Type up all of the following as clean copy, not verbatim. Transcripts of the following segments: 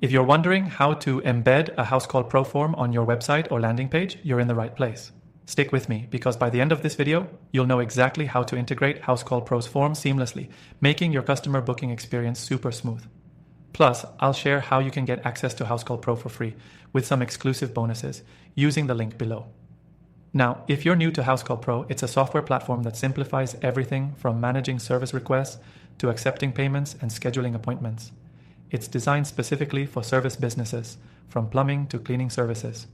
If you're wondering how to embed a Housecall Pro form on your website or landing page, you're in the right place. Stick with me, because by the end of this video, you'll know exactly how to integrate Housecall Pro's form seamlessly, making your customer booking experience super smooth. Plus, I'll share how you can get access to Housecall Pro for free with some exclusive bonuses using the link below. Now, if you're new to Housecall Pro, it's a software platform that simplifies everything from managing service requests to accepting payments and scheduling appointments. It's designed specifically for service businesses, from plumbing to cleaning services.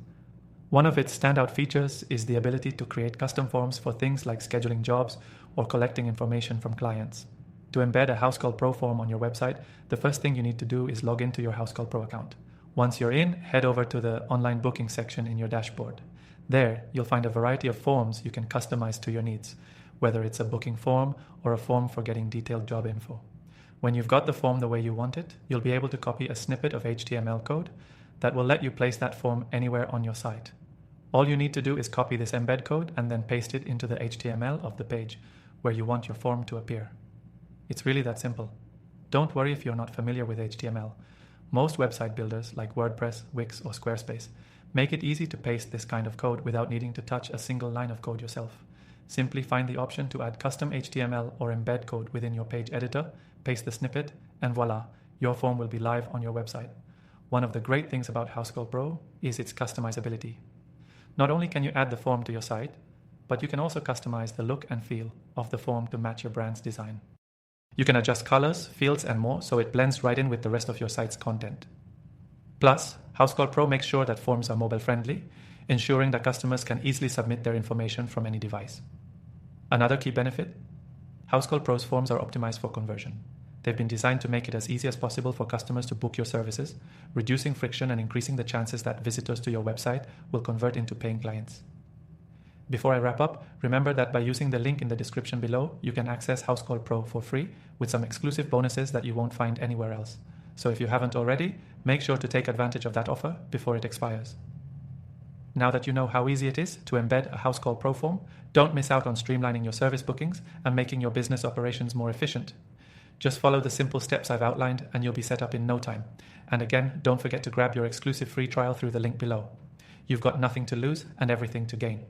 One of its standout features is the ability to create custom forms for things like scheduling jobs or collecting information from clients. To embed a Housecall Pro form on your website, the first thing you need to do is log into your Housecall Pro account. Once you're in, head over to the online booking section in your dashboard. There, you'll find a variety of forms you can customize to your needs, whether it's a booking form or a form for getting detailed job info. When you've got the form the way you want it, you'll be able to copy a snippet of HTML code that will let you place that form anywhere on your site. All you need to do is copy this embed code and then paste it into the HTML of the page where you want your form to appear. It's really that simple. Don't worry if you're not familiar with HTML. Most website builders like WordPress, Wix, or Squarespace make it easy to paste this kind of code without needing to touch a single line of code yourself. Simply find the option to add custom HTML or embed code within your page editor, paste the snippet, and voila, your form will be live on your website. One of the great things about Housecall Pro is its customizability. Not only can you add the form to your site, but you can also customize the look and feel of the form to match your brand's design. You can adjust colors, fields, and more so it blends right in with the rest of your site's content. Plus, Housecall Pro makes sure that forms are mobile-friendly, ensuring that customers can easily submit their information from any device. Another key benefit: Housecall Pro's forms are optimized for conversion. They've been designed to make it as easy as possible for customers to book your services, reducing friction and increasing the chances that visitors to your website will convert into paying clients. Before I wrap up, remember that by using the link in the description below, you can access Housecall Pro for free with some exclusive bonuses that you won't find anywhere else. So if you haven't already, make sure to take advantage of that offer before it expires. Now that you know how easy it is to embed a Housecall Pro form, don't miss out on streamlining your service bookings and making your business operations more efficient. Just follow the simple steps I've outlined and you'll be set up in no time. And again, don't forget to grab your exclusive free trial through the link below. You've got nothing to lose and everything to gain.